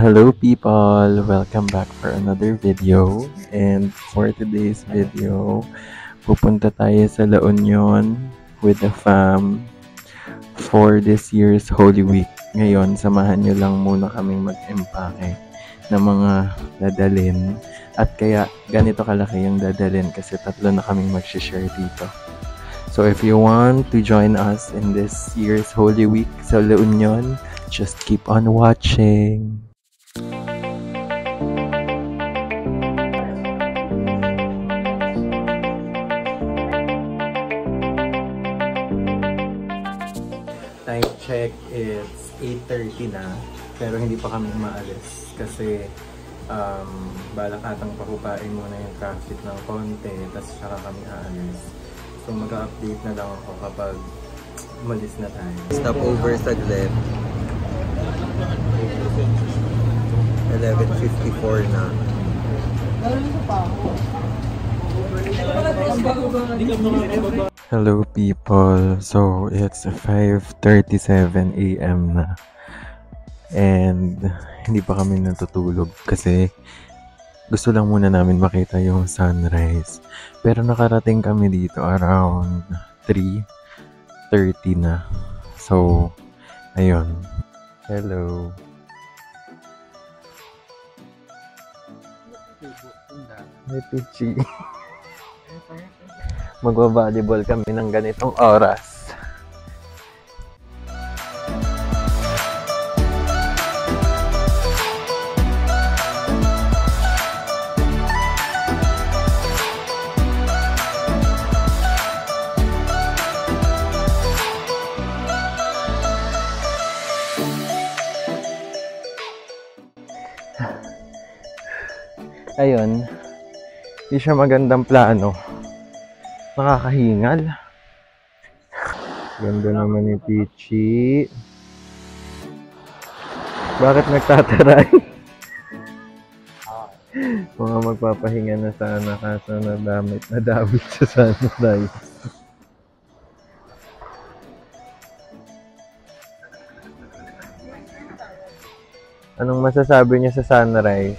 Hello people! Welcome back for another video. And for today's video, pupunta tayo sa La Union with the fam for this year's Holy Week. Ngayon, samahan nyo lang muna kaming mag-empake ng mga dadalhin. At kaya ganito kalaki yung dadalhin kasi tatlo na kaming mag-share dito. So if you want to join us in this year's Holy Week sa La Union, just keep on watching. Time check, it's 8:30 na, pero hindi pa kami maalis kasi balak atang pakupain muna yung traffic ng konti, tapos saka kami aalis. So mag-update na lang ako kapag umalis na tayo. Stop over saglit. 11:54 na. Hello people, so it's 5:37 AM na and hindi pa kami natutulog kasi gusto lang muna namin makita yung sunrise, pero nakarating kami dito around 3:30 na. So ayun, hello. Hey Pichi. Magwa-volleyball kami ng ganitong oras. Ayun, hindi siya magandang plano. Nakakahingal. Ganda naman ni Pichi. Bakit nagtataray? Mga magpapahinga na sana kaso nadamit sa sunrise. Anong masasabi niya sa sunrise?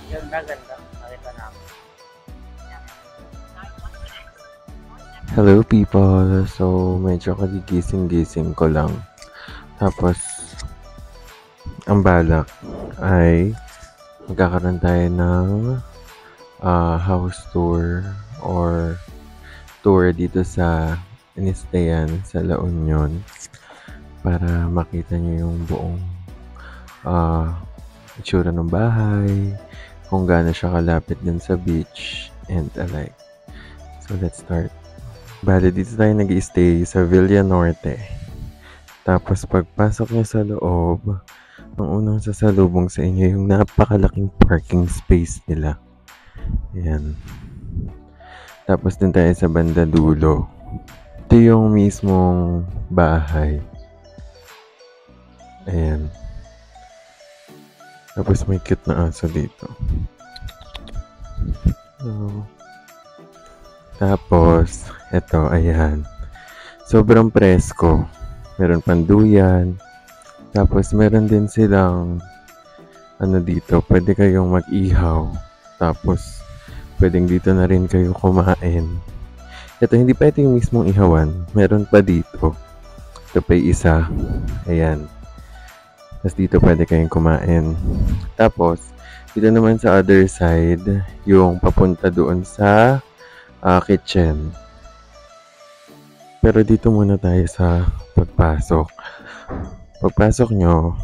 Ganda. Nakita namin. Hello people! So, medyo kagigising-gising ko lang. Tapos, ang balak ay magkakaroon tayo ng house tour or tour dito sa Inistayan sa La Union para makita niyo yung buong itsura ng bahay, kung gaano siya kalapit din sa beach and alike. So, let's start. Bale, dito tayo nag-i-stay sa Villa Norte. Tapos, pagpasok nyo sa loob, ang unang sasalubong sa inyo yung napakalaking parking space nila. Ayan. Tapos, din tayo sa banda dulo. Ito yung mismong bahay. Ayan. Tapos, may cute na aso dito. So, tapos, eto, ayan. Sobrang presko. Meron panduyan. Tapos, meron din silang, dito, pwede kayong mag-ihaw. Tapos, pwedeng dito na rin kayo kumain. Ito, hindi pa ito yung mismong ihawan. Meron pa dito. Ito pa yung isa. Ayan. Tapos, dito pwede kayong kumain. Tapos, dito naman sa other side, yung papunta doon sa kitchen. Pero dito muna tayo sa pagpasok. Pagpasok nyo,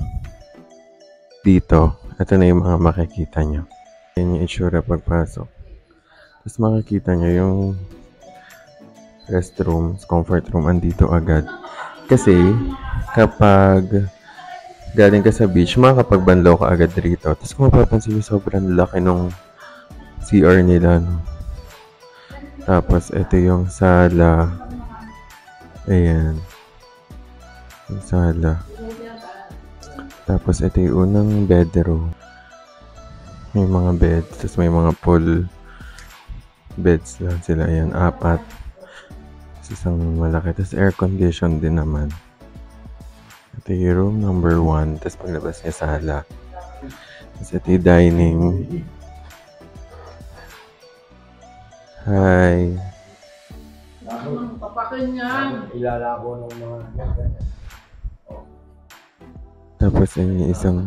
dito, ito na yung mga makikita nyo. Yan yung itsura pagpasok. Tapos makikita nyo yung restrooms, comfort room, andito agad. Kasi, kapag galing ka sa beach, makakapagbanlaw ka agad rito. Tapos kung mapapansin nyo, sobrang laki nung CR nila, no? Tapos, ito yung sala. Ayan. Yung sala. Tapos, ito yung unang bedroom. May mga beds. Tapos, may mga pool beds lang sila. Ayan, 4. Tapos, isang malaki. Tapos, air condition din naman. Ito yung room number 1. Tapos, paglabas niya sala. Tapos ito yung dining. Hi. Papakin yan. Ilalako ng mga Tapos yun yung isang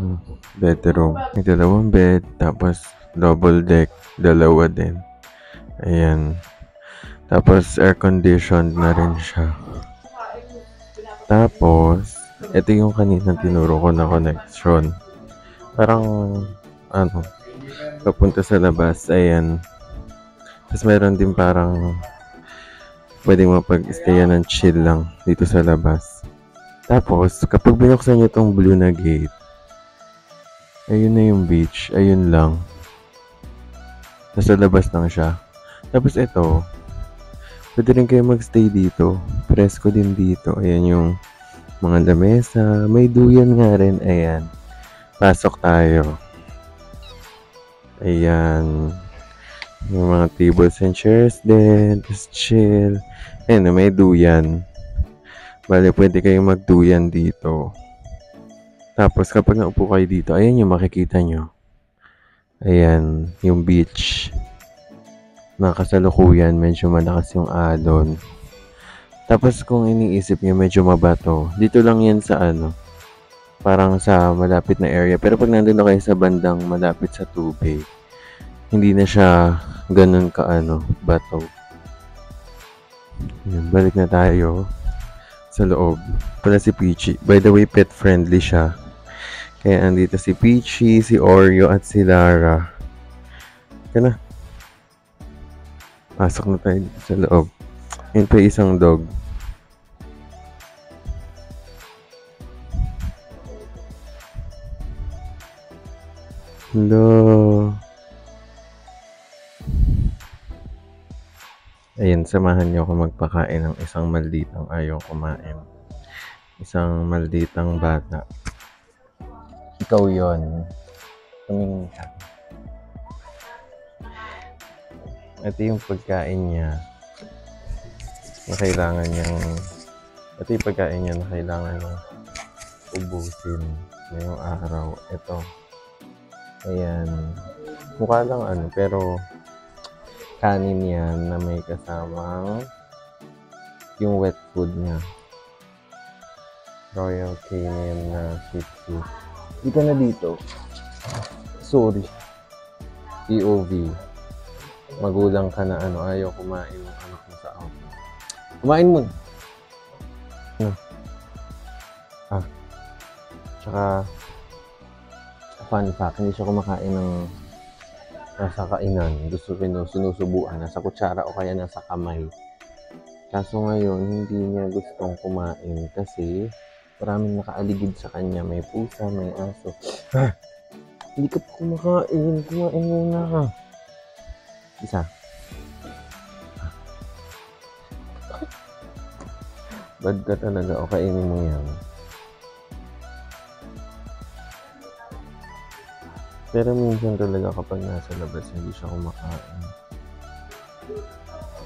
bedroom. May dalawang bed. Tapos double deck. Dalawa din. Ayan. Tapos air conditioned na rin siya. Tapos ito yung kanina tinuro ko na connection. Parang papunta sa labas. Ayan. Tapos meron din parang pwedeng mapag-stayan ng chill lang dito sa labas. Tapos, kapag binuksan nyo itong blue na gate, ayun na yung beach. Ayun lang. Nasa labas lang siya. Tapos ito, pwede rin kayo magstay dito. Presko din dito. Ayan yung mga lamesa. May duyan nga rin. Ayan. Pasok tayo. Ayan. Yung mga tables and chairs din. Just chill. Ayan, may duyan. Bale, pwede kayong magduyan dito. Tapos, kapag naupo kayo dito, ayan yung makikita nyo. Ayan, yung beach. Nakasalukuyan, medyo malakas yung alon. Tapos, kung iniisip nyo, medyo mabato. Dito lang yan sa parang sa malapit na area. Pero pag nandun na kayo sa bandang malapit sa tubig, hindi na siya ganun bato. Ayan, balik na tayo sa loob. Pala si Peachy. By the way, pet friendly siya. Kaya andito si Peachy, si Oreo, at si Lara. Kaya na. Pasok na tayo dito sa loob. Yun pa isang dog. Hello. Ayan, samahan niyo ako magpakain ng isang malditang ayaw kumain. Isang malditang bata. Ikaw yon. Tumingin ka. Ito yung pagkain niya na kailangan niyang ubusin ngayong araw. Ito. Ayan. Mukha lang pero kanin yan na may kasamang yung wet food niya. Royal Canin na Shih Tzu. Hindi ka na dito. Sorry. EOV. Magulang ka na ayaw kumain ng anak mo sa ako. Kumain mo. Tsaka fun fact, hindi siya kumakain ng nasa kainan. Gusto sinusubuan nasa kutsara o kaya nasa kamay. Kaso ngayon, hindi niya gustong kumain kasi maraming nakaaligid sa kanya. May pusa, may aso. Hindi ka pa kumakain. Kumain muna ka. Isa. Bad ka talaga o kainin mo yan. Pero minsan talaga kapag nasa labas, hindi siya kumakain.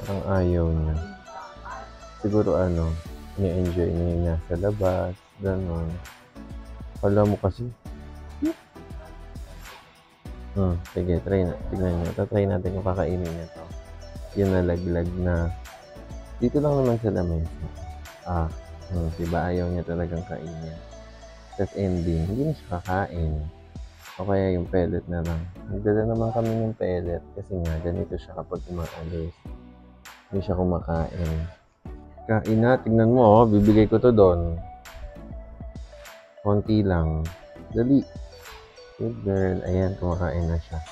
Parang ayaw niya. Siguro ni-enjoy niya yung nasa labas, gano'n. Kala mo kasi. Sige, tignan nyo. Tatry natin kung kakainin niya to. Yung nalaglag na. Dito lang naman sa lamesa. Diba ayaw niya talagang kainin. Tapos ending, hindi na siya kakain. O kaya yung pellet na lang. Nagdala naman kami ng pellet kasi nga ganito siya kapag umaalis. Hindi siya kumakain. Kain na, tignan mo bibigay ko to doon. Konti lang. Dali. Good girl. Ayan, kumakain na siya.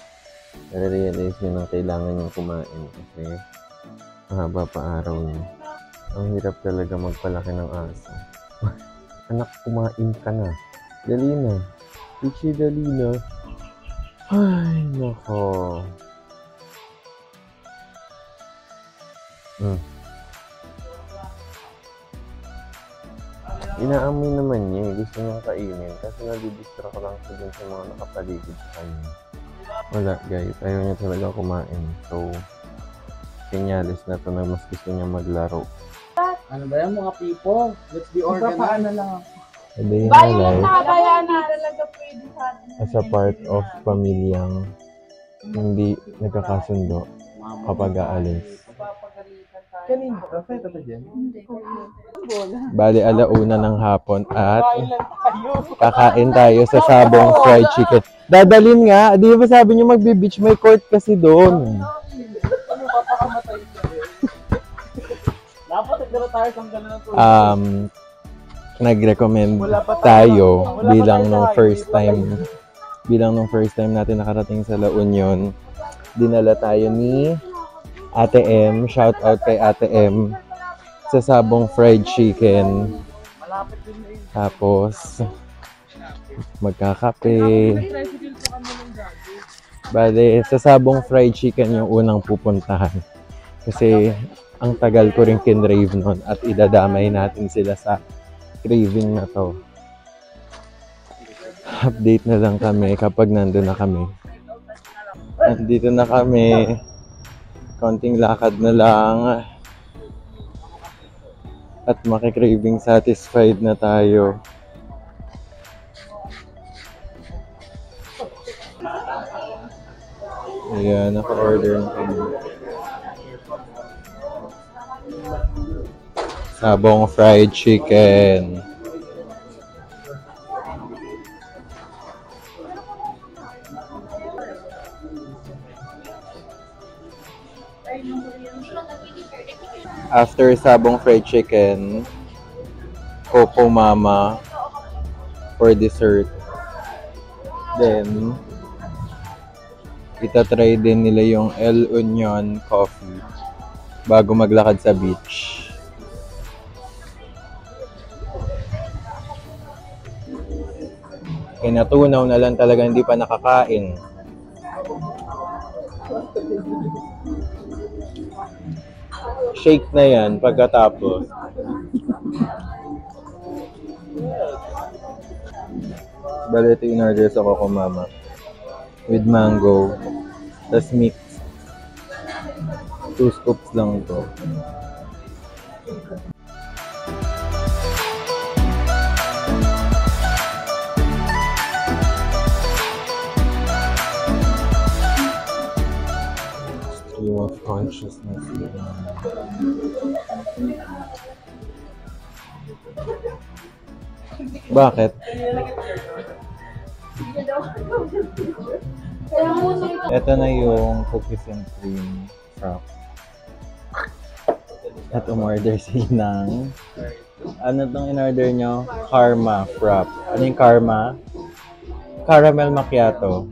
Nare-realize niya nang kailangan niyang kumain kasi mahaba pa araw niya. Ang hirap talaga magpalaki ng aso. Anak, kumain ka na. Dali na. Pichi, dali na. Ay, nako. Inaamoy naman niya. Gusto niyang kainin kasi nadidistract lang siya dun sa mga nakapaligid sa kanya. Wala guys, ayaw niya talaga kumain. So, sinyalis na to na mas gusto niya maglaro. Ano ba yan mga people? Let's be organized. Magpapaano lang ako. A day in my Bayo life na, kaya na talaga pwede sa atin. as a part of pamilyang hindi nagkakasundo kapag aalis. Kanina ka? Kaya ka ba dyan? Bali, 1:00 ng hapon at kakain tayo sa Sabong Fried Chicken. Dadalin nga, di ba sabi niyo magbe-beach, may court kasi doon. Dapat nagdala tayo sa gano'n na to. Nag-recommend tayo bilang nung first time natin nakarating sa La Union. Dinala tayo ni Ate M, shout out kay Ate M, sa Sabong Fried Chicken. Tapos magkakape. Bale, sa Sabong Fried Chicken yung unang pupuntahan. Kasi ang tagal ko rin kinrave nun at idadamay natin sila sa craving na to. Update na lang kami kapag nandun na kami. Nandito na kami. Konting lakad na lang. At makikraving satisfied na tayo. Ayan, naka-order na kami. Sabong Fried Chicken. After Sabong Fried Chicken, Coco Mama for dessert. Then, itatry din nila yung El Union coffee bago maglakad sa beach. Kinatunaw na lang talaga hindi pa nakakain. Shake na yan pagkatapos. Bale, ito in-order sa Coco Mama. With mango. Tas mix. 2 scoops lang ito. Stream of consciousness. Bakit? Ito na yung cookies and cream frap. At umorder sila ng ano tong in-order nyo? Karma frap. Ano yung karma? Caramel macchiato.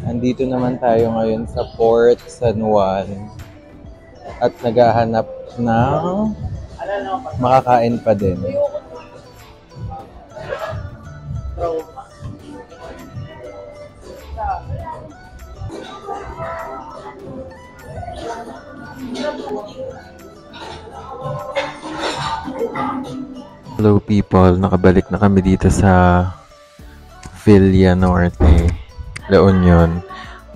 Andito naman tayo ngayon sa Port San Juan at naghahanap ng makakain pa din. Hello people, nakabalik na kami dito sa Villa Norte, La Union.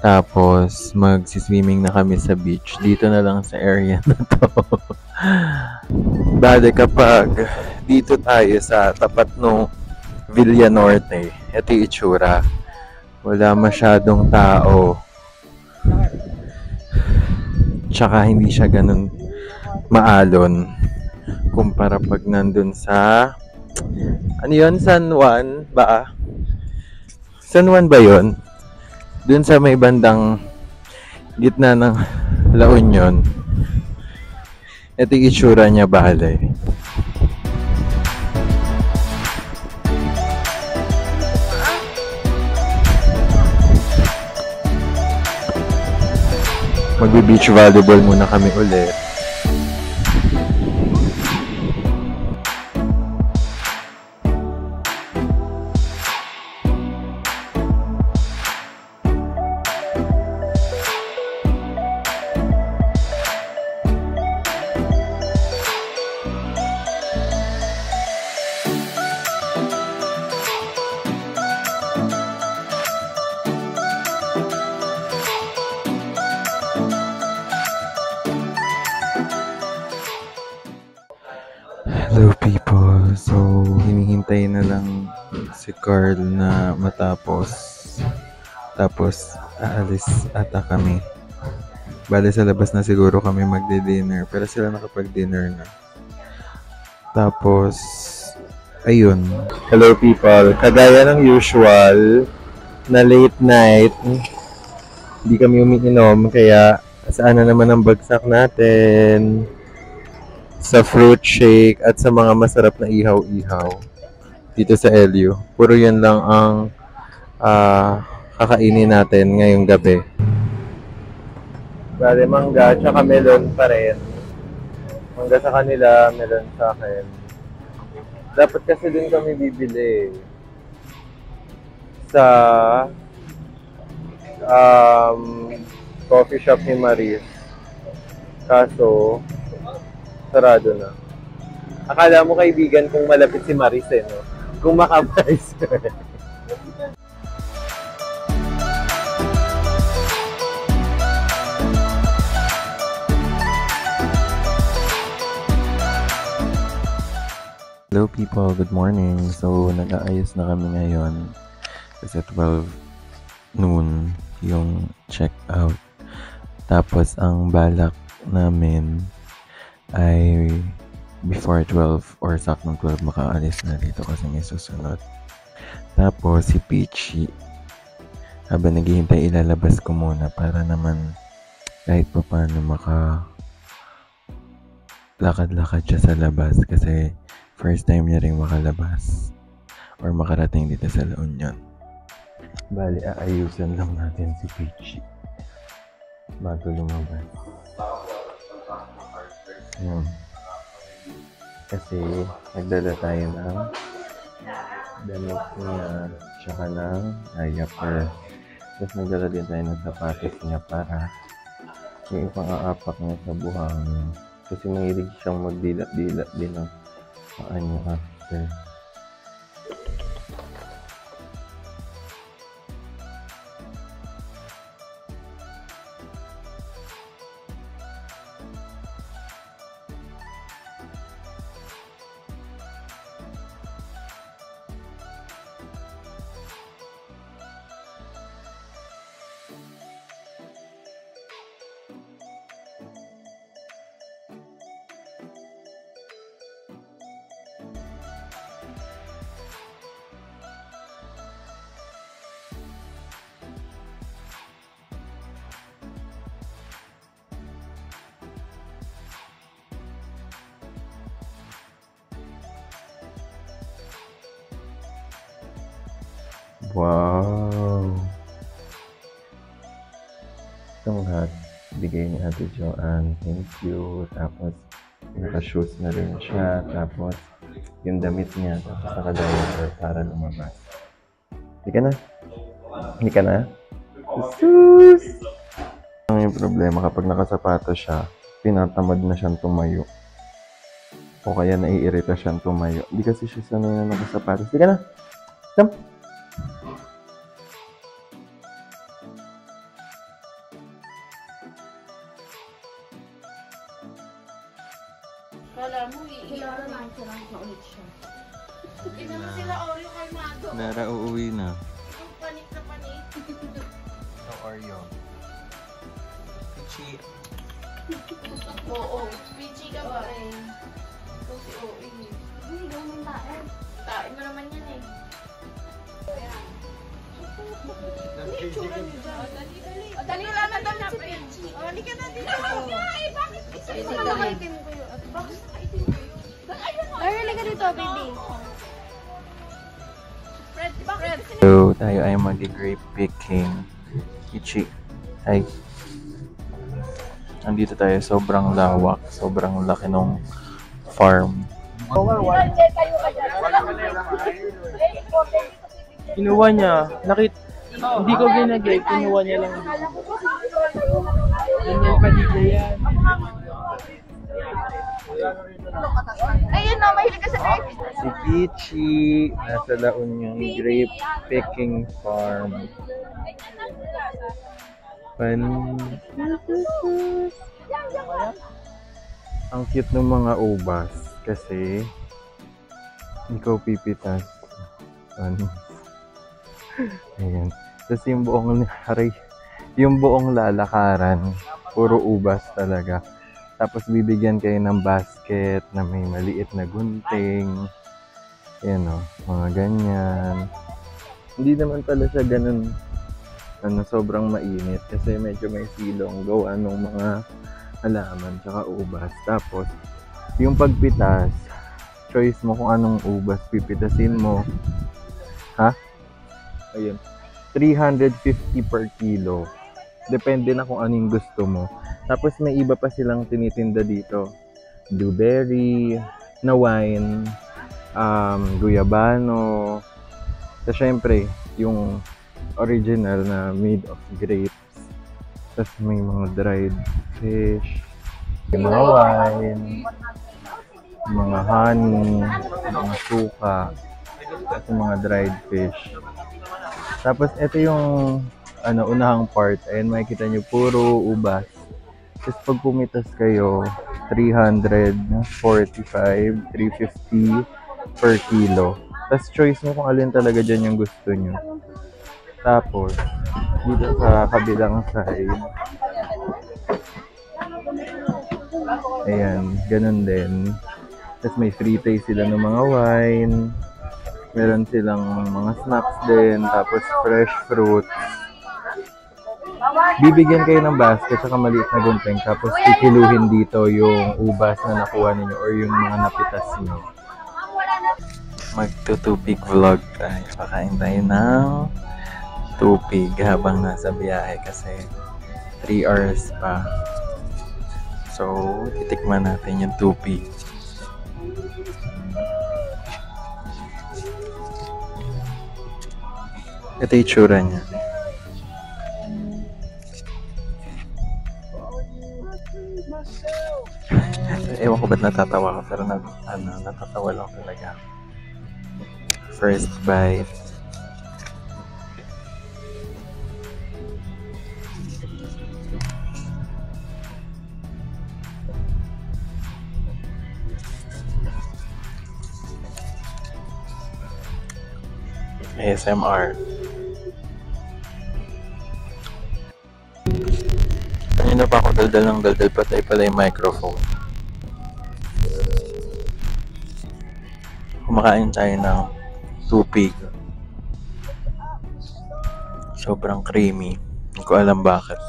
Tapos magsiswimming na kami sa beach. Dito na lang sa area na to. Bale kapag dito tayo sa tapat ng Villa Norte, ito yung itsura. Wala masyadong tao. Tsaka hindi siya ganun maalon kumpara pag nandun sa ano yun? San Juan ba? San Juan ba yun? Dun sa may bandang gitna ng La Union. Ito yung itsura niya, bale. Magbe-beach volleyball muna kami ulit. hinihintay na lang si Carl na matapos. Tapos, aalis ata kami. Bale, sa labas na siguro kami magdi-dinner. Pero sila nakapag-dinner na. Tapos, ayun. Hello people. Kagaya ng usual, na late night, hindi kami umiinom. Kaya, saan na naman ang bagsak natin? Sa fruit shake at sa mga masarap na ihaw-ihaw dito sa LU. Puro yan lang ang kakainin natin ngayong gabi. Bale, mangga, tsaka melon pa rin. Mangga sa kanila, melon sa akin. Dapat kasi din kami bibili sa coffee shop ni Maris. Kaso, sarado na. Akala mo kaibigan kung malapit si Maris no? Kung makabays. Hello people, good morning. So, nag-aayos na kami ngayon. Kasi 12 noon yung check out. Tapos, ang balak namin ay before 12 or saktong 12 makaalis na dito kasi may susunod. Tapos si Peachy, habang naghihintay ilalabas ko muna para naman kahit pa paano lakad-lakad siya sa labas kasi first time niya rin makalabas or makarating dito sa La Union. Bali, aayusan lang natin si Peachy bago lumabas. Yun. Kasi nagdala tayo ng damit niya tsaka ng diaper. Tapos nagdala din tayo ng sapatos niya para yung pang-aapak niya sa buhangin. Kasi mahilig siyang magdilat-dilat din ng paa niya after. Wow! Itong hat, bigay ni Ate Joanne. Thank you. Tapos, naka-shoes na rin siya. Tapos, yung damit niya. Tapos, naka-diaper para lumabas. Hindi ka na? Hindi ka na? Sus! Ang yung problema, kapag nakasapatos siya, tinatamad na siyang tumayo. O kaya naiirita siyang tumayo. Hindi kasi siya sanay na nakasapatos. Hindi ka na? Jump! Kala mo, iiyaran na ulit siya. Tignan mo sila Oreo kay Mado. Lara, uuwi na. Itong panik na panik. Sa Oreo. Pichi. Oo, Pichi ka ba eh? Ito si OE. Hindi, gawin tae. Tae mo naman yan eh. Hindi, itsura niyo dyan. Dali lang na damit si Pichi. Hindi ka na dito. Ay, bakit? Isa na nakaitim ko yun. Bakit nakaitim ko yun? Ayun ka dito, baby. Fred. So, tayo ay mag-grape picking. Ichi. Ay. Andito tayo, sobrang lawak. Sobrang laki ng farm. Kinuha niya. Hindi ko ginagay. Kinuha niya lang. Ganyan pa dito yan. Ayun na, mahilig ka sa grape. Si Pichi, nasa La Union Grape Picking Farm. Ang cute ng mga ubas kasi Ikaw pipitas. Ano? Ayan. Tapos yung buong lalakaran, puro ubas talaga. Tapos bibigyan kayo ng basket na may maliit na gunting. Ayan o, mga ganyan. Hindi naman pala siya ganun, sobrang mainit. Kasi medyo may silong gawa ng mga halaman tsaka ubas. Tapos, yung pagpitas, choice mo kung anong ubas pipitasin mo. Ha? Ayun. 350 per kilo. Depende na kung anong gusto mo. Tapos may iba pa silang tinitinda dito. Blueberry, na wine, guyabano. So, syempre, yung original na made of grapes. Tapos may mga dried fish, yung mga wine, mga honey, mga suka, at mga dried fish. Tapos ito yung unahang part. Ayan, makikita nyo puro ubas. Tapos pag pumitas kayo, 345, 350 per kilo. Tapos choice mo kung alin talaga dyan yung gusto nyo. Tapos, dito sa kabilang side, ayan, ganun din. Tapos may free taste sila ng mga wine. Meron silang mga snacks din. Tapos fresh fruits. Bibigyan kayo ng basket sa maliit na gunting. Tapos kikiluhin dito yung ubas na nakuha ninyo or yung mga napitas nyo. Magtutupig vlog tayo. Pakain tayo ng tupig habang nasa biyahe kasi 3 hours pa. So, titikman natin yung tupig. Ito yung tsura niya. Ewan ko ba't natatawa ka, pero natatawa lang talaga. First bite. ASMR. Kanina pa ako daldal ng daldal, patay pala yung microphone. Kumakain tayo ng tupig. Sobrang creamy. Hindi ko alam bakit.